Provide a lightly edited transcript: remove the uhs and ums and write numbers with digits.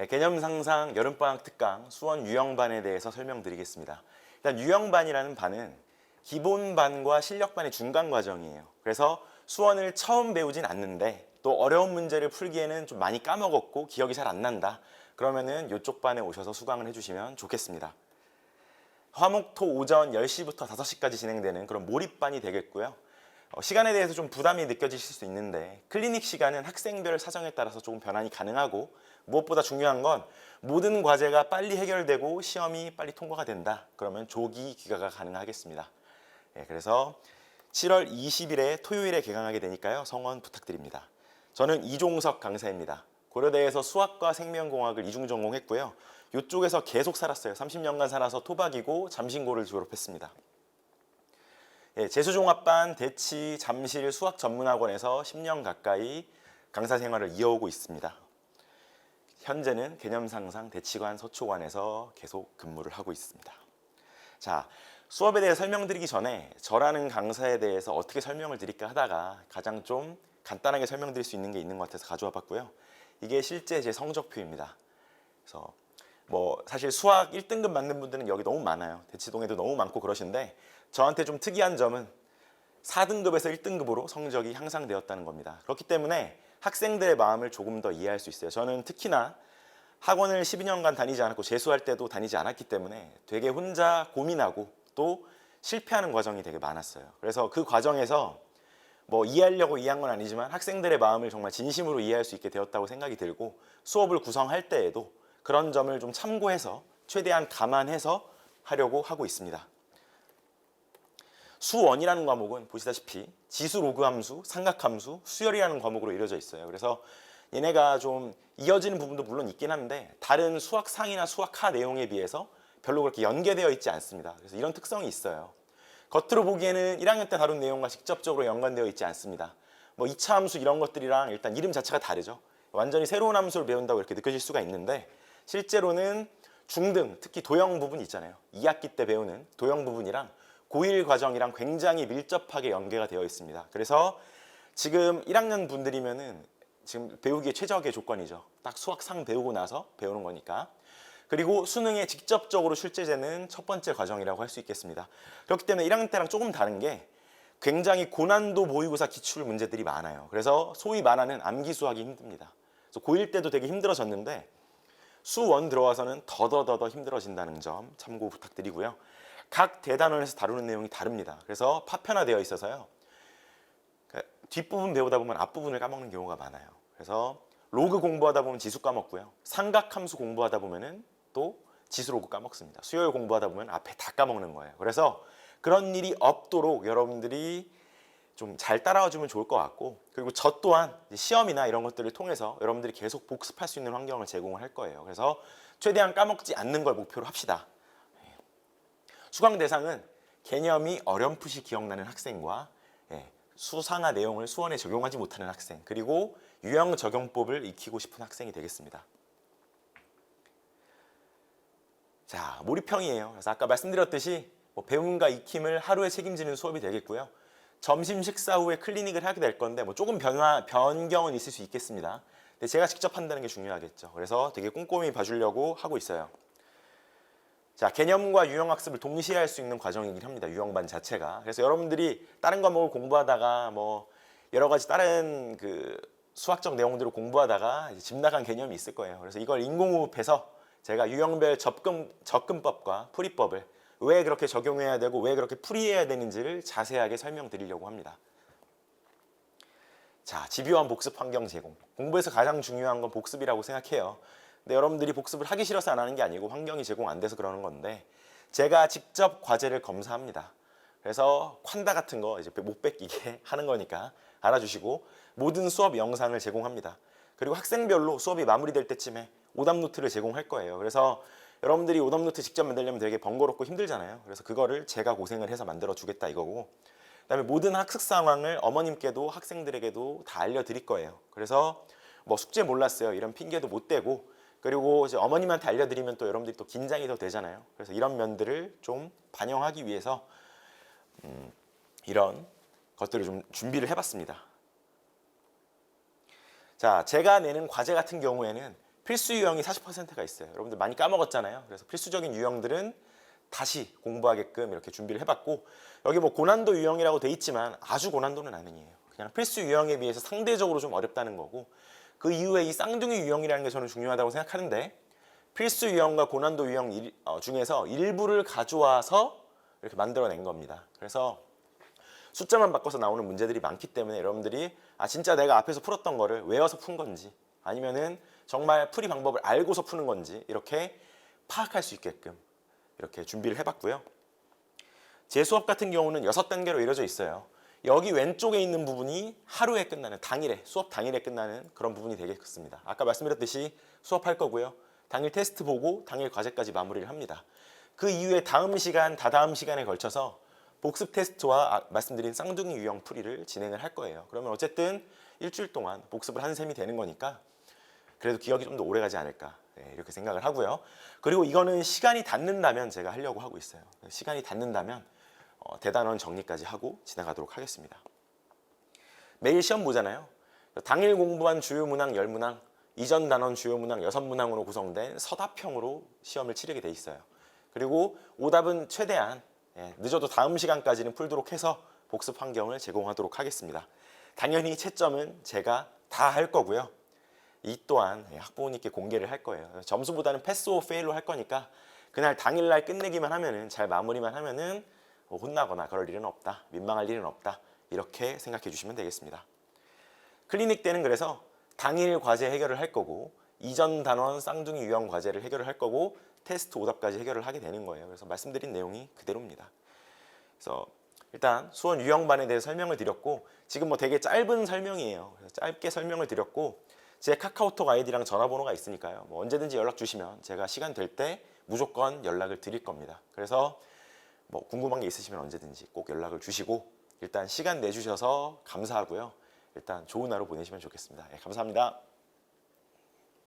개념 상상 여름방학 특강 수원 유형반에 대해서 설명드리겠습니다. 일단 유형반이라는 반은 기본반과 실력반의 중간 과정이에요. 그래서 수원을 처음 배우진 않는데 또 어려운 문제를 풀기에는 좀 많이 까먹었고 기억이 잘 안 난다. 그러면은 이쪽 반에 오셔서 수강을 해주시면 좋겠습니다. 화목토 오전 10시부터 5시까지 진행되는 그런 몰입반이 되겠고요. 시간에 대해서 좀 부담이 느껴지실 수 있는데 클리닉 시간은 학생별 사정에 따라서 조금 변환이 가능하고 무엇보다 중요한 건 모든 과제가 빨리 해결되고 시험이 빨리 통과가 된다. 그러면 조기 귀가가 가능하겠습니다. 그래서 7월 20일에 토요일에 개강하게 되니까요. 성원 부탁드립니다. 저는 이종석 강사입니다. 고려대에서 수학과 생명공학을 이중 전공했고요. 이쪽에서 계속 살았어요. 30년간 살아서 토박이고 잠신고를 졸업했습니다. 재수종합반, 대치, 잠실 수학전문학원에서 10년 가까이 강사 생활을 이어오고 있습니다. 현재는 개념상상 대치관 서초관에서 계속 근무를 하고 있습니다. 자, 수업에 대해 설명드리기 전에 저라는 강사에 대해서 어떻게 설명을 드릴까 하다가 가장 좀 간단하게 설명드릴 수 있는 게 있는 것 같아서 가져와 봤고요. 이게 실제 제 성적표입니다. 그래서 사실 수학 1등급 맞는 분들은 여기 너무 많아요. 대치동에도 너무 많고 그러신데 저한테 좀 특이한 점은 4등급에서 1등급으로 성적이 향상되었다는 겁니다. 그렇기 때문에 학생들의 마음을 조금 더 이해할 수 있어요. 저는 특히나 학원을 12년간 다니지 않았고 재수할 때도 다니지 않았기 때문에 되게 혼자 고민하고 또 실패하는 과정이 되게 많았어요. 그래서 그 과정에서 이해하려고 이해한 건 아니지만 학생들의 마음을 정말 진심으로 이해할 수 있게 되었다고 생각이 들고 수업을 구성할 때에도 그런 점을 좀 참고해서 최대한 감안해서 하려고 하고 있습니다. 수원이라는 과목은 보시다시피 지수 로그 함수, 삼각함수, 수열이라는 과목으로 이루어져 있어요. 그래서 얘네가 좀 이어지는 부분도 물론 있긴 한데 다른 수학상이나 수학하 내용에 비해서 별로 그렇게 연계되어 있지 않습니다. 그래서 이런 특성이 있어요. 겉으로 보기에는 1학년 때 다룬 내용과 직접적으로 연관되어 있지 않습니다. 2차 함수 이런 것들이랑 일단 이름 자체가 다르죠. 완전히 새로운 함수를 배운다고 이렇게 느껴질 수가 있는데 실제로는 중등, 특히 도형 부분 있잖아요. 2학기 때 배우는 도형 부분이랑 고1 과정이랑 굉장히 밀접하게 연계가 되어 있습니다. 그래서 지금 1학년 분들이면은 지금 배우기에 최적의 조건이죠. 딱 수학상 배우고 나서 배우는 거니까. 그리고 수능에 직접적으로 출제되는 첫 번째 과정이라고 할 수 있겠습니다. 그렇기 때문에 1학년 때랑 조금 다른 게 굉장히 고난도 모의고사 기출 문제들이 많아요. 그래서 소위 말하는 암기 수학이 힘듭니다. 그래서 고1 때도 되게 힘들어졌는데 수1 들어와서는 더더더 힘들어진다는 점 참고 부탁드리고요. 각 대단원에서 다루는 내용이 다릅니다. 그래서 파편화되어 있어서요. 뒷부분 배우다 보면 앞부분을 까먹는 경우가 많아요. 그래서 로그 공부하다 보면 지수 까먹고요. 삼각함수 공부하다 보면은 또 지수 로그 까먹습니다. 수열 공부하다 보면 앞에 다 까먹는 거예요. 그래서 그런 일이 없도록 여러분들이 좀 잘 따라와 주면 좋을 것 같고 그리고 저 또한 시험이나 이런 것들을 통해서 여러분들이 계속 복습할 수 있는 환경을 제공을 할 거예요. 그래서 최대한 까먹지 않는 걸 목표로 합시다. 수강 대상은 개념이 어렴풋이 기억나는 학생과 수상화 내용을 수원에 적용하지 못하는 학생 그리고 유형 적용법을 익히고 싶은 학생이 되겠습니다. 자, 몰입형이에요. 그래서 아까 말씀드렸듯이 배움과 익힘을 하루에 책임지는 수업이 되겠고요. 점심 식사 후에 클리닉을 하게 될 건데 조금 변경은 있을 수 있겠습니다. 근데 제가 직접 한다는 게 중요하겠죠. 그래서 되게 꼼꼼히 봐주려고 하고 있어요. 자, 개념과 유형학습을 동시에 할 수 있는 과정이긴 합니다. 유형반 자체가. 그래서 여러분들이 다른 과목을 공부하다가 여러 가지 다른 수학적 내용들을 공부하다가 집 나간 개념이 있을 거예요. 그래서 이걸 인공호흡해서 제가 유형별 접근법과 풀이법을 왜 그렇게 적용해야 되고 왜 그렇게 풀이해야 되는지를 자세하게 설명드리려고 합니다. 자, 집요한 복습 환경 제공. 공부에서 가장 중요한 건 복습이라고 생각해요. 근데 여러분들이 복습을 하기 싫어서 안 하는 게 아니고 환경이 제공 안 돼서 그러는 건데 제가 직접 과제를 검사합니다. 그래서 콴다 같은 거 이제 못 뺏기게 하는 거니까 알아주시고 모든 수업 영상을 제공합니다. 그리고 학생별로 수업이 마무리될 때쯤에 오답 노트를 제공할 거예요. 그래서 여러분들이 오답 노트 직접 만들려면 되게 번거롭고 힘들잖아요. 그래서 그거를 제가 고생을 해서 만들어 주겠다 이거고 그다음에 모든 학습 상황을 어머님께도 학생들에게도 다 알려드릴 거예요. 그래서 숙제 몰랐어요 이런 핑계도 못 대고 그리고 이제 어머님한테 알려드리면 또 여러분들이 또 긴장이 더 되잖아요. 그래서 이런 면들을 좀 반영하기 위해서 이런 것들을 좀 준비를 해봤습니다. 자, 제가 내는 과제 같은 경우에는 필수 유형이 40%가 있어요. 여러분들 많이 까먹었잖아요. 그래서 필수적인 유형들은 다시 공부하게끔 이렇게 준비를 해봤고, 여기 뭐 고난도 유형이라고 돼 있지만 아주 고난도는 아니에요. 그냥 필수 유형에 비해서 상대적으로 좀 어렵다는 거고, 그 이후에 이 쌍둥이 유형이라는 게 저는 중요하다고 생각하는데, 필수 유형과 고난도 유형 중에서 일부를 가져와서 이렇게 만들어낸 겁니다. 그래서 숫자만 바꿔서 나오는 문제들이 많기 때문에 여러분들이 진짜 내가 앞에서 풀었던 거를 외워서 푼 건지 아니면은 정말 풀이 방법을 알고서 푸는 건지 이렇게 파악할 수 있게끔 이렇게 준비를 해봤고요. 제 수업 같은 경우는 6단계로 이루어져 있어요. 여기 왼쪽에 있는 부분이 하루에 끝나는, 당일에, 수업 당일에 끝나는 그런 부분이 되겠습니다. 아까 말씀드렸듯이 수업할 거고요. 당일 테스트 보고 당일 과제까지 마무리를 합니다. 그 이후에 다음 시간, 다다음 시간에 걸쳐서 복습 테스트와 말씀드린 쌍둥이 유형 풀이를 진행을 할 거예요. 그러면 어쨌든 일주일 동안 복습을 한 셈이 되는 거니까 그래도 기억이 좀 더 오래 가지 않을까, 이렇게 생각을 하고요. 그리고 이거는 시간이 닿는다면 제가 하려고 하고 있어요. 시간이 닿는다면 대단원 정리까지 하고 지나가도록 하겠습니다. 매일 시험 보잖아요. 당일 공부한 주요 문항 10문항, 이전 단원 주요 문항 6문항으로 구성된 서답형으로 시험을 치르게 돼 있어요. 그리고 오답은 최대한 늦어도 다음 시간까지는 풀도록 해서 복습 환경을 제공하도록 하겠습니다. 당연히 채점은 제가 다 할 거고요. 이 또한 학부모님께 공개를 할 거예요. 점수보다는 패스 오 페일로 할 거니까 그날 당일날 끝내기만 하면은, 잘 마무리만 하면은 혼나거나 그럴 일은 없다, 민망할 일은 없다, 이렇게 생각해 주시면 되겠습니다. 클리닉 때는 그래서 당일 과제 해결을 할 거고, 이전 단원 쌍둥이 유형 과제를 해결을 할 거고, 테스트 오답까지 해결을 하게 되는 거예요. 그래서 말씀드린 내용이 그대로입니다. 그래서 일단 수원 유형반에 대해 설명을 드렸고, 지금 뭐 되게 짧은 설명이에요. 그래서 짧게 설명을 드렸고, 제 카카오톡 아이디랑 전화번호가 있으니까요. 뭐 언제든지 연락 주시면 제가 시간 될 때 무조건 연락을 드릴 겁니다. 그래서 뭐 궁금한 게 있으시면 언제든지 꼭 연락을 주시고, 일단 시간 내주셔서 감사하고요. 일단 좋은 하루 보내시면 좋겠습니다. 감사합니다.